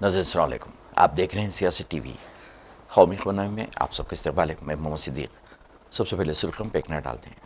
नाज़रीन अस्सलाम वालेकुम। आप देख रहे हैं सियासी टीवी। कौमी खबरनामे में आप सबका इस्तकबाल है। मैं मोहम्मद सिद्दीक। सबसे पहले सुर्खियों पे एक नज़र डालते हैं।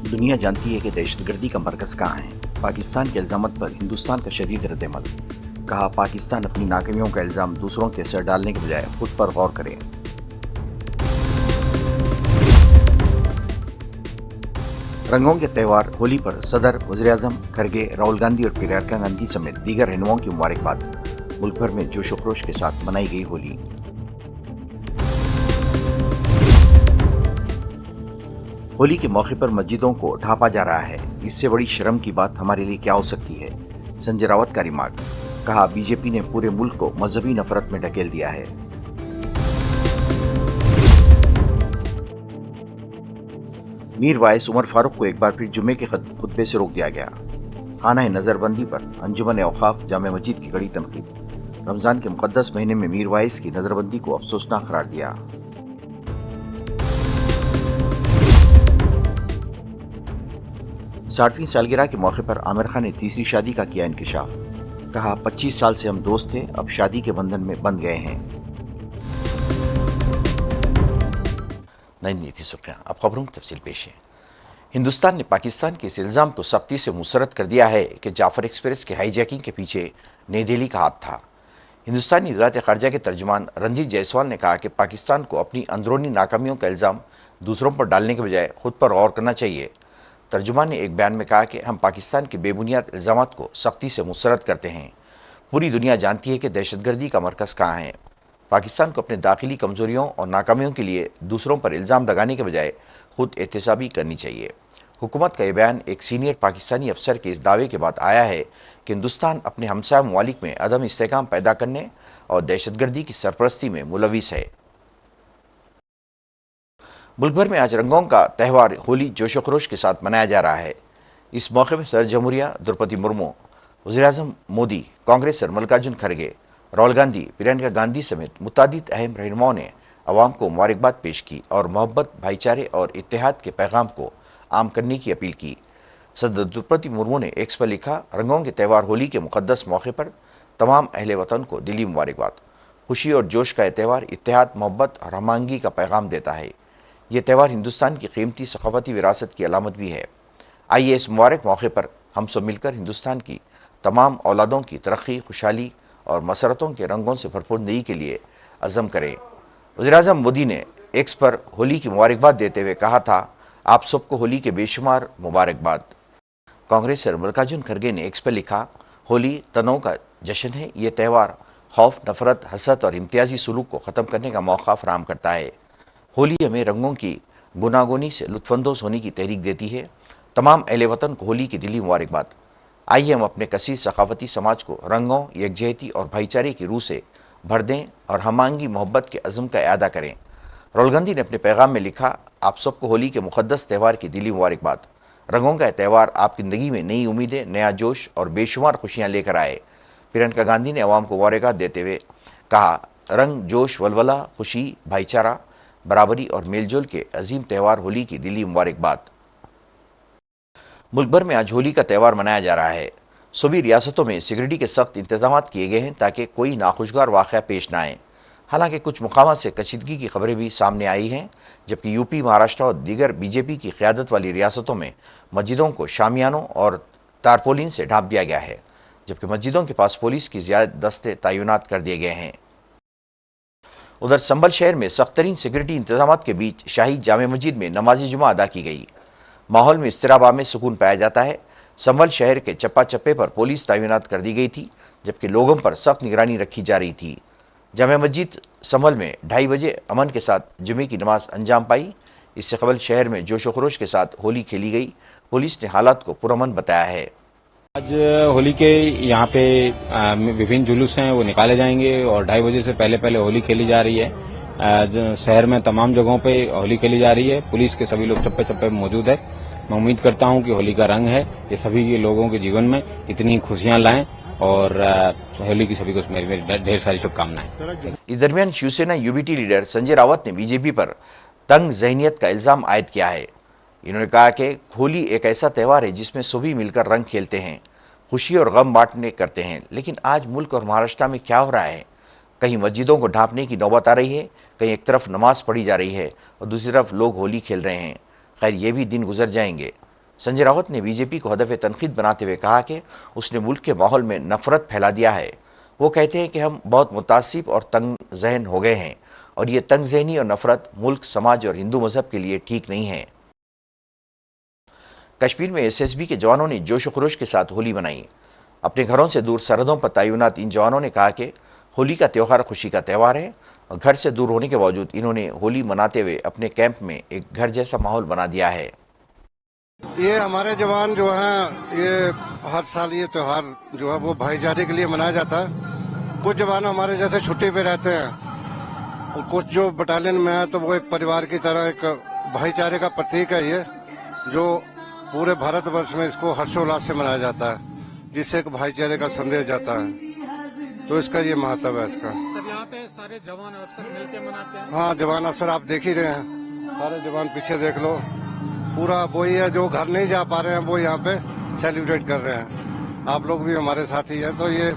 दुनिया जानती है कि दहशतगर्दी का मरकज़ कहाँ है। पाकिस्तान के इल्ज़ामात पर हिंदुस्तान का शदीद रद्द-ए-अमल। कहा, पाकिस्तान अपनी नाकामियों का इल्ज़ाम दूसरों के सर डालने के बजाय खुद पर गौर करे। रंगों के त्यौहार होली पर सदर, वज़ीर-ए-आज़म, खरगे, राहुल गांधी और प्रियंका गांधी समेत दीगर रहनुमाओं की मुबारकबाद। मुल्क भर में जोश व खरोश के साथ मनाई गई होली। होली के मौके पर मस्जिदों को ढांपा जा रहा है। इससे बड़ी शर्म की बात हमारे लिए क्या हो सकती है। संजय रावत का रिमार्क। कहा, बीजेपी ने पूरे मुल्क को मजहबी नफरत में ढकेल दिया है। मीर वाइस उमर फारूक को एक बार फिर जुम्मे के खुतबे से रोक दिया गया। खाना नजरबंदी पर अंजुमन औकाफ जामे मस्जिद की कड़ी तनकीद। रमजान के मुकद्दस महीने में मीर वाइस की नजरबंदी को अफसोसनाक करार दिया। 60वीं सालगिरह के मौके पर आमिर खान ने तीसरी शादी का किया इंकिशाफ। कहा, 25 साल से हम दोस्त थे, अब शादी के बंधन में बंध गए हैं। नई थी सुर्खियां, अब खबरों की तफसील पेश है। हिंदुस्तान ने पाकिस्तान के इस इल्ज़ाम को सख्ती से मुस्तरद कर दिया है कि जाफर एक्सप्रेस के हाईजैकिंग के पीछे नई दिल्ली का हाथ था। हिंदुस्तानी वज़ारत ख़ारजा के तर्जुमान रणजीत जायसवाल ने कहा कि पाकिस्तान को अपनी अंदरूनी नाकामियों का इल्ज़ाम दूसरों पर डालने के बजाय खुद पर गौर करना चाहिए। तर्जुमान ने एक बयान में कहा कि हम पाकिस्तान के बेबुनियाद इल्ज़ामात को सख्ती से मुस्तरद करते हैं। पूरी दुनिया जानती है कि दहशतगर्दी का मरकज़ कहाँ है। पाकिस्तान को अपने दाखिली कमज़ोरियों और नाकामियों के लिए दूसरों पर इल्ज़ाम लगाने के बजाय खुद एहतसाबी करनी चाहिए। हुकूमत का यह बयान एक सीनियर पाकिस्तानी अफसर के इस दावे के बाद आया है कि हिंदुस्तान अपने हमसाया ममालिक में अदम इस्तेहकाम पैदा करने और दहशतगर्दी की सरपरस्ती में मुलविस है। मुल्क भर में आज रंगों का त्यौहार होली जोश व खरोश के साथ मनाया जा रहा है। इस मौके पर सदर जमहूरिया द्रौपदी मुर्मू, वज़ीर-ए-आज़म मोदी, कांग्रेस सर मल्लिकार्जुन खड़गे, राहुल गांधी, प्रियंका गांधी समेत मुतादिद अहम रहनुमाओं ने अवाम को मुबारकबाद पेश की और मोहब्बत, भाईचारे और इत्तेहाद के पैगाम को आम करने की अपील की। सदर द्रौपदी मुर्मू ने एक्स पर लिखा, रंगों के त्यौहार होली के मुकद्दस मौके पर तमाम अहले वतन को दिली मुबारकबाद। खुशी और जोश का यह त्यौहार इत्तेहाद, मोहब्बत और हमआहंगी का पैगाम देता है। यह त्यौहार हिंदुस्तान की कीमती सकाफती विरासत की अलामत भी है। आइए इस मुबारक मौके पर हम सब मिलकर हिंदुस्तान की तमाम औलादों की तरक्की, खुशहाली और मसरतों के रंगों से भरपूर ज़िंदगी के लिए अज़म करें। वज़ीर-ए-आज़म मोदी ने एक्स पर होली की मुबारकबाद देते हुए कहा था, आप सबको होली के बेशुमार मुबारकबाद। कांग्रेस सर मल्लिकार्जुन खड़गे ने एक्स पर लिखा, होली तनों का जश्न है। ये त्यौहार खौफ, नफरत, हसद और इम्तियाजी सलूक को ख़त्म करने का मौका फराहम करता है। होली हमें रंगों की गुनागोनी से लुत्फ़अंदोज़ होने की तहरीक देती है। तमाम अहले वतन को होली की दिली मुबारकबाद। आइए हम अपने कसीर सकाफती समाज को रंगों, यकजहती और भाईचारे की रूह से भर दें और हमआहंगी मोहब्बत के अज़म का इआदा करें। राहुल गांधी ने अपने पैगाम में लिखा, आप सबको होली के मुकद्दस त्यौहार की दिली मुबारकबाद। रंगों का त्यौहार आपकी ज़िंदगी में नई उम्मीदें, नया जोश और बेशुमार खुशियाँ लेकर आए। प्रियंका गांधी ने अवाम को मुबारकबाद देते हुए कहा, रंग, जोश, वलवला, खुशी, भाईचारा, बराबरी और मेलजोल के अजीम त्यौहार होली की दिली मुबारकबाद। मुल्क भर में आज होली का त्यौहार मनाया जा रहा है। सभी रियासतों में सिक्योरिटी के सख्त इंतजाम किए गए हैं ताकि कोई नाखुशगवार वाक़या पेश न आए। हालांकि कुछ मुकामात से कशीदगी की खबरें भी सामने आई हैं, जबकि यूपी, महाराष्ट्र और दीगर बीजेपी की क़यादत वाली रियासतों में मस्जिदों को शामियानों और तारपोलिन से ढांप दिया गया है, जबकि मस्जिदों के पास पुलिस की ज़्यादा दस्ते तैनात कर दिए गए हैं। उधर संभल शहर में सख्त तरीन सिक्योरिटी इंतजाम के बीच शाही जामे मस्जिद में नमाज जुमा अदा की गई। माहौल में इस्तिराबा में सुकून पाया जाता है। संभल शहर के चप्पा चप्पे पर पुलिस तैनात कर दी गई थी, जबकि लोगों पर सख्त निगरानी रखी जा रही थी। जामे मस्जिद संभल में 2:30 बजे अमन के साथ जुमे की नमाज अंजाम पाई। इससे कबल शहर में जोश व खरोश के साथ होली खेली गई। पुलिस ने हालात को पुरअमन बताया है। आज होली के यहाँ पे विभिन्न जुलूस हैं, वो निकाले जाएंगे और 2:30 बजे से पहले पहले होली खेली जा रही है। शहर में तमाम जगहों पे होली खेली जा रही है। पुलिस के सभी लोग चप्पे चप्पे में मौजूद है। मैं उम्मीद करता हूँ कि होली का रंग है, ये सभी के लोगों के जीवन में इतनी खुशियां लाएं और होली की सभी को मेरी ढेर सारी शुभकामनाएं। इस दरमियान शिवसेना यूबीटी लीडर संजय रावत ने बीजेपी पर तंग ज़हनियत का इल्ज़ाम आयद किया है। इन्होंने कहा कि होली एक ऐसा त्यौहार है जिसमें सभी मिलकर रंग खेलते हैं। खुशी और गम बांटने करते हैं। लेकिन आज मुल्क और महाराष्ट्र में क्या हो रहा है? कहीं मस्जिदों को ढांपने की नौबत आ रही है, कहीं एक तरफ नमाज पढ़ी जा रही है और दूसरी तरफ लोग होली खेल रहे हैं। खैर, ये भी दिन गुजर जाएंगे। संजय राउत ने बीजेपी को हदफ तनकीद बनाते हुए कहा कि उसने मुल्क के माहौल में नफरत फैला दिया है। वो कहते हैं कि हम बहुत मुतासिब और तंग जहन हो गए हैं और ये तंग जहनी और नफरत मुल्क, समाज और हिंदू मजहब के लिए ठीक नहीं है। कश्मीर में एसएसबी के जवानों ने जोश व खरोश के साथ होली मनाई। अपने घरों से दूर सरहदों पर तैनात इन जवानों ने कहा कि होली का त्यौहार खुशी का त्यौहार है और घर से दूर होने के बावजूद इन्होंने होली मनाते हुए अपने कैंप में एक घर जैसा माहौल बना दिया है। ये हमारे जवान जो हैं, ये हर साल ये त्यौहार जो है वो भाईचारे के लिए मनाया जाता है। कुछ जवान हमारे जैसे छुट्टी पे रहते हैं और कुछ जो बटालियन में है तो वो एक परिवार की तरह एक भाईचारे का प्रतीक है ये, जो पूरे भारतवर्ष में इसको हर्षोल्लास से मनाया जाता है, जिससे एक भाईचारे का संदेश जाता है। तो इसका ये महत्व है इसका। सर, यहाँ पे सारे जवान अफसर मिलकर मनाते हैं। हाँ, जवान अफसर आप देख ही रहे हैं, सारे जवान पीछे देख लो, पूरा वही है जो घर नहीं जा पा रहे हैं वो यहाँ पे सेलिब्रेट कर रहे हैं। आप लोग भी हमारे साथ ही हैं। तो ये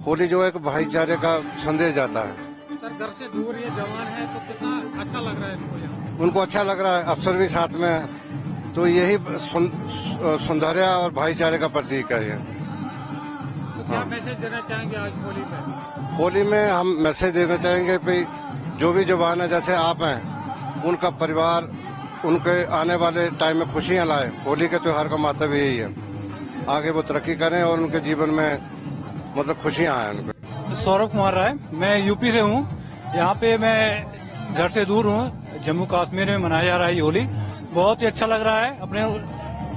होली जो एक भाईचारे का संदेश जाता है। सर, घर से दूर ये जवान है तो कितना अच्छा लग रहा है इनको यहाँ? उनको अच्छा लग रहा है, अफसर भी साथ में है, तो यही सौंदर्य और भाईचारे का प्रतीक है ये। तो क्या मैसेज देना चाहेंगे आज होली पे? होली में हम मैसेज देना चाहेंगे भाई, जो भी जवान है जैसे आप हैं, उनका परिवार उनके आने वाले टाइम में खुशियां लाए। होली के त्योहार का महत्व यही है, आगे वो तरक्की करें और उनके जीवन में मतलब खुशियां आए उनको। सौरभ कुमार राय, मैं यूपी से हूँ। यहाँ पे मैं घर से दूर हूँ, जम्मू कश्मीर में मनाया जा रहा है ये होली। बहुत ही अच्छा लग रहा है। अपने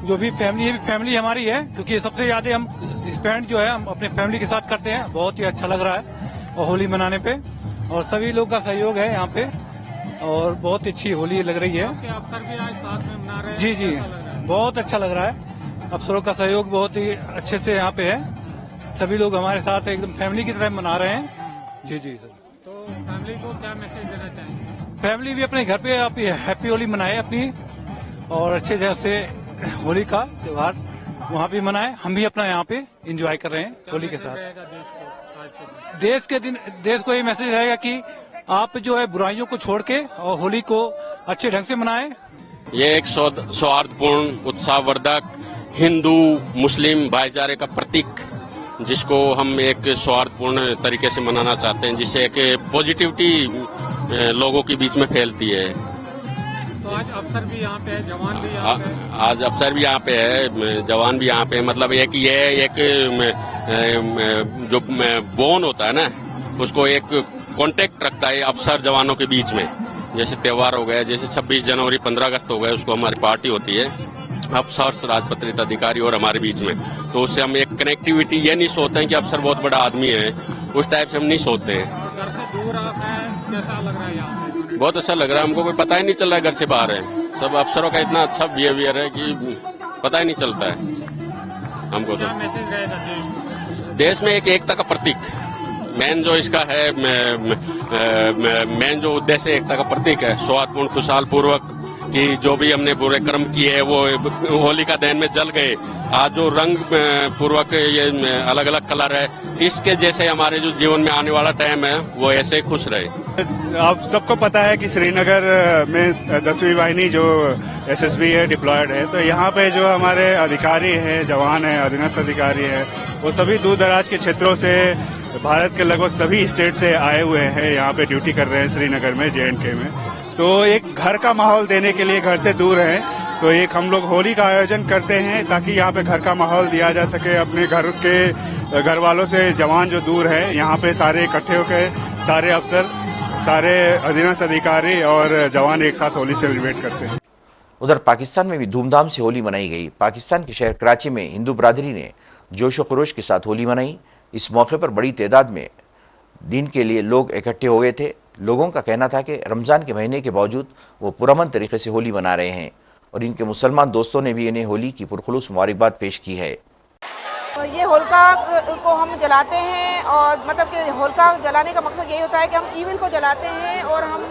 जो भी फैमिली है, फैमिली हमारी है, क्योंकि सबसे ज्यादा हम स्पेंड जो है हम अपने फैमिली के साथ करते हैं। बहुत ही अच्छा लग रहा है और होली मनाने पे, और सभी लोग का सहयोग है यहाँ पे, और बहुत अच्छी होली लग रही है। अफसर भी आज साथ में मना रहे हैं। जी जी, बहुत अच्छा लग रहा है। अफसरों का सहयोग बहुत ही अच्छे से यहाँ पे है। सभी लोग हमारे साथ एकदम फैमिली की तरह मना रहे हैं। जी जी सर। तो फैमिली को क्या मैसेज देना चाहेंगे? फैमिली भी अपने घर पे आप हैप्पी होली मनाए अपनी, और अच्छे जैसे होली का त्योहार वहाँ भी मनाए। हम भी अपना यहाँ पे एंजॉय कर रहे हैं होली के साथ। देश को ये मैसेज रहेगा कि आप जो है बुराइयों को छोड़ के और होली को अच्छे ढंग से मनाएं। ये एक सौहार्दपूर्ण, उत्साहवर्धक, हिंदू मुस्लिम भाईचारे का प्रतीक, जिसको हम एक सौहार्दपूर्ण तरीके से मनाना चाहते हैं, जिससे एक पॉजिटिविटी लोगों के बीच में फैलती है। तो आज अफसर भी यहाँ पे है, जवान भी यहाँ पे है। आज अफसर भी यहाँ पे है, जवान भी यहाँ पे है। मतलब एक ये एक जो बोन होता है ना, उसको एक कांटेक्ट रखता है अफसर जवानों के बीच में। जैसे त्योहार हो गए, जैसे 26 जनवरी 15 अगस्त हो गए, उसको हमारी पार्टी होती है अफसर, राजपत्रित अधिकारी और हमारे बीच में, तो उससे हम एक कनेक्टिविटी, ये नहीं सोचते हैं कि अफसर बहुत बड़ा आदमी है, उस टाइप से हम नहीं सोचते हैं। घर से दूर आप हैं, कैसा लग रहा है यहाँ पे? बहुत अच्छा लग रहा है हमको, कोई पता ही नहीं चल रहा है घर से बाहर है। सब अफसरों का इतना अच्छा बिहेवियर है कि पता ही नहीं चलता है हमको। क्या तो मैसेज रहेगा देश में एक एकता का प्रतीक, मेन जो इसका है, मेन जो उद्देश्य एकता का प्रतीक है, सौहार्दपूर्ण, खुशहाल पूर्वक कि जो भी हमने बुरे कर्म किए वो होली का दहन में जल गए। आज जो रंग पूर्वक ये अलग अलग कलर है, इसके जैसे हमारे जो जीवन में आने वाला टाइम है वो ऐसे ही खुश रहे। आप सबको पता है कि श्रीनगर में 10वीं वाहिनी जो एसएसबी है डिप्लॉयड है, तो यहाँ पे जो हमारे अधिकारी हैं, जवान हैं, अधीनस्थ अधिकारी हैं, वो सभी दूर दराज के क्षेत्रों से, भारत के लगभग सभी स्टेट से आए हुए हैं, यहाँ पे ड्यूटी कर रहे हैं श्रीनगर में, JNK में। तो एक घर का माहौल देने के लिए, घर से दूर है, तो एक हम लोग होली का आयोजन करते हैं ताकि यहाँ पे घर का माहौल दिया जा सके। अपने घर वालों से जवान जो दूर है, यहाँ पे सारे इकट्ठे होकर सारे अफसर, सारे अधीनस्थ अधिकारी और जवान एक साथ होली सेलिब्रेट करते हैं। उधर पाकिस्तान में भी धूमधाम से होली मनाई गई। पाकिस्तान के शहर कराची में हिंदू बरादरी ने जोश व खरोश के साथ होली मनाई। इस मौके पर बड़ी तादाद में दिन के लिए लोग इकट्ठे हो गए थे। लोगों का कहना था कि रमज़ान के महीने के बावजूद वो पुरअमन तरीके से होली मना रहे हैं और इनके मुसलमान दोस्तों ने भी इन्हें होली की पुरखुलूस मुबारकबाद पेश की है। तो ये होलिका को हम जलाते हैं, और मतलब कि होलिका जलाने का मकसद यही होता है कि हम ईविल को जलाते हैं और हम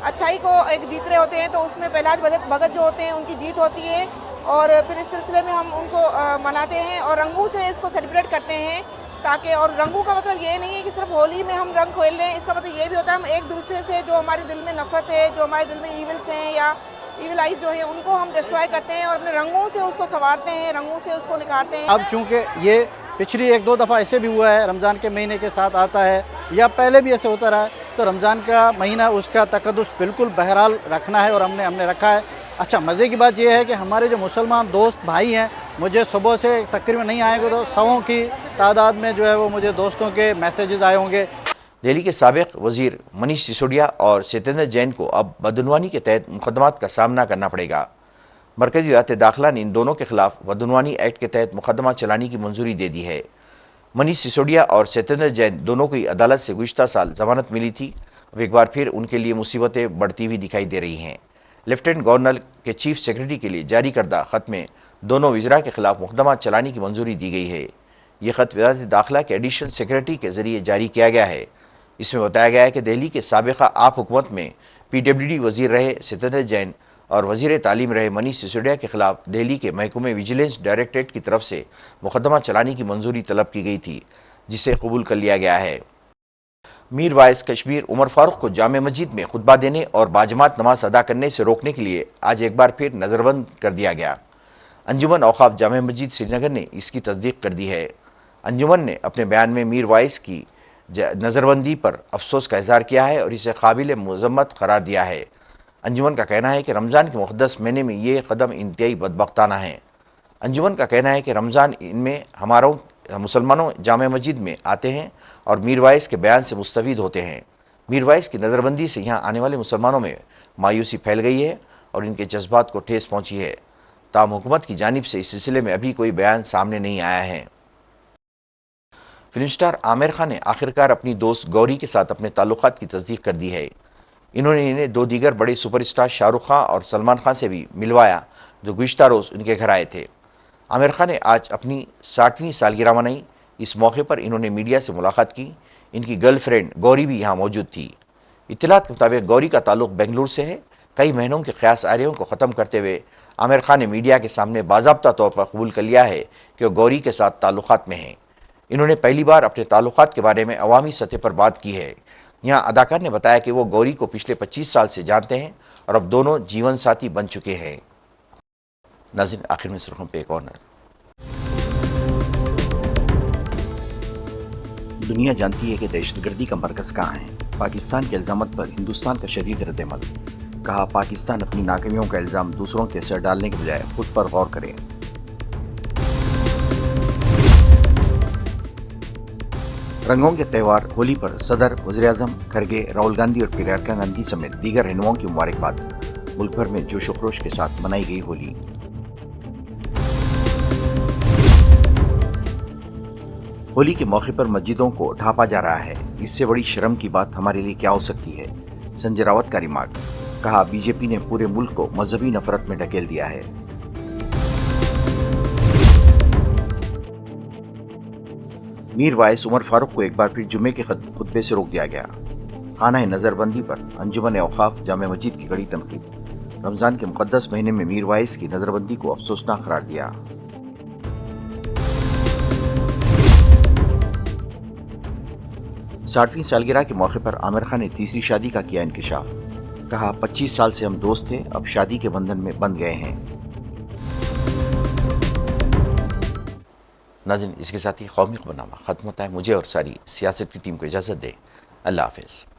अच्छाई को एक जीत रहे होते हैं। तो उसमें प्रहलाद भगत जो होते हैं उनकी जीत होती है। और फिर इस सिलसिले में हम उनको मनाते हैं और रंगों से इसको सेलिब्रेट करते हैं, ताकि और रंगों का मतलब ये नहीं है कि सिर्फ होली में हम रंग खेल रहे हैं, इसका मतलब ये भी होता है हम एक दूसरे से जो हमारे दिल में नफरत है, जो हमारे दिल में ईविल्स हैं या ईविल आइज जो है, उनको हम डिस्ट्रॉय करते हैं और अपने रंगों से उसको संवारते हैं, रंगों से उसको निखारते हैं। अब चूंकि ये पिछली 1-2 दफ़ा ऐसे भी हुआ है, रमज़ान के महीने के साथ आता है या पहले भी ऐसे होता रहा है, तो रमज़ान का महीना उसका तकद्दुस बिल्कुल बहरहाल रखना है और हमने रखा है। अच्छा, मज़े की बात यह है कि हमारे जो मुसलमान दोस्त भाई हैं, मुझे सुबह से तकरीबन नहीं आएंगे तो 100 की तादाद में जो है वो मुझे दोस्तों के मैसेजेस आए होंगे। दिल्ली के साबिक वजीर मनीष सिसोदिया और सत्येंद्र जैन को अब बदनवानी के तहत मुकदमात का सामना करना पड़ेगा। मरकजी वज़ारत दाखिला ने इन दोनों के खिलाफ बदनवानी एक्ट के तहत मुकदमा चलाने की मंजूरी दे दी है। मनीष सिसोदिया और सत्येंद्र जैन दोनों को अदालत से गुज़िश्ता साल जमानत मिली थी। अब एक बार फिर उनके लिए मुसीबतें बढ़ती हुई दिखाई दे रही हैं। लेफ्टिनेंट गवर्नर के चीफ सेक्रेटरी के लिए जारी करदा खत में दोनों वज़रा के खिलाफ मुकदमा चलाने की मंजूरी दी गई है। ये खत वज़ारत दाखिला के एडिशनल सेक्रेटरी के जरिए जारी किया गया है। इसमें बताया गया है कि दिल्ली के साबिका आप हुकूमत में PWD वज़ीर रहे सत्येंद्र जैन और वज़ीर तालीम रहे मनीष सिसोदिया के खिलाफ दिल्ली के महकमे विजिलेंस डायरेक्टरेट की तरफ से मुकदमा चलाने की मंजूरी तलब की गई थी, जिसे कबूल कर लिया गया है। मीर वाइस कश्मीर उमर फारूक को जामे मस्जिद में खुतबा देने और बाजमात नमाज अदा करने से रोकने के लिए आज एक बार फिर नज़रबंद कर दिया गया। अंजुमन औकाफ जामे मस्जिद श्रीनगर ने इसकी तस्दीक कर दी है। अंजुमन ने अपने बयान में मीर वाइस की नज़रबंदी पर अफसोस का इजहार किया है और इसे काबिल मज़म्मत करार दिया है। अंजुमन का कहना है कि रमज़ान के मुक़द्दस महीने में ये कदम इंतहाई बदबख्ताना है। अंजुमन का कहना है कि रमज़ान इनमें हमारों मुसलमानों जामे मस्जिद में आते हैं और मीर वाइस के बयान से मुस्तफ़ीद होते हैं। मीर वाइस की नज़रबंदी से यहाँ आने वाले मुसलमानों में मायूसी फैल गई है और इनके जज्बात को ठेस पहुँची है। ताहम हुकूमत की जानिब से इस सिलसिले में अभी कोई बयान सामने नहीं आया है। फिल्म स्टार आमिर खान ने आखिरकार अपनी दोस्त गौरी के साथ अपने ताल्लुकात की तस्दीक कर दी है। इन्होंने इन्हें 2 दीगर बड़े सुपरस्टार शाहरुख खान और सलमान खान से भी मिलवाया, जो गुज़िश्ता रोज़ उनके घर आए थे। आमिर खान ने आज अपनी 60वीं सालगिरह मनाई। इस मौके पर इन्होंने मीडिया से मुलाकात की। इनकी गर्लफ्रेंड गौरी भी यहाँ मौजूद थी। इत्तलात के मुताबिक गौरी का ताल्लुक बेंगलुरु से है। कई महीनों के क़यास आरियों को ख़त्म करते हुए आमिर खान ने मीडिया के सामने बाज़ाब्ता तौर पर कबूल कर लिया है कि वो गौरी के साथ ताल्लुकात में हैं। इन्होंने पहली बार अपने ताल्लुकात के बारे में अवामी सतह पर बात की है। यहाँ अदाकार ने बताया कि वो गौरी को पिछले 25 साल से जानते हैं और अब दोनों जीवन साथी बन चुके हैं। नाज़रीन, आखिर में सुर्खियों पे एक और नज़र। दुनिया जानती है कि दहशतगर्दी का मरकज़ कहाँ है। पाकिस्तान के इल्ज़ामात पर हिंदुस्तान का शदीद रद्द-ए-अमल। कहा, पाकिस्तान अपनी नाकामियों का इल्ज़ाम दूसरों के सर डालने के बजाय खुद पर गौर करे। रंगों के त्यौहार होली पर सदर, वज़ीर-ए-आज़म खरगे, राहुल गांधी और प्रियंका गांधी समेत दीगर रहनुमाओं की मुबारकबाद। मुल्क भर में जोश व खरोश के साथ मनाई गई होली। होली के मौके पर मस्जिदों को ढांपा जा रहा है। इससे बड़ी शर्म की बात हमारे लिए क्या हो सकती है। संजय रावत का रिमार्क। कहा, बीजेपी ने पूरे मुल्क को मजहबी नफरत में ढकेल दिया है। मीर वाइस उमर फारूक को एक बार फिर जुम्मे के खुतबे से रोक दिया गया। खाना नज़रबंदी पर अंजुमन औकाफ जामे मस्जिद की कड़ी तनकीद। रमज़ान के मुक़द्दस महीने में मीर वाइस की नज़रबंदी को अफसोसनाक करार दिया। 60वीं सालगिरह के मौके पर आमिर खान ने तीसरी शादी का किया इंकिशाफ। कहा, 25 साल से हम दोस्त थे, अब शादी के बंधन में बंध गए हैं। नाज़रीन, इसके साथ ही कौमी खबरनामा खत्म होता है। मुझे और सारी सियासत की टीम को इजाज़त दें। अल्लाह हाफ़िज़।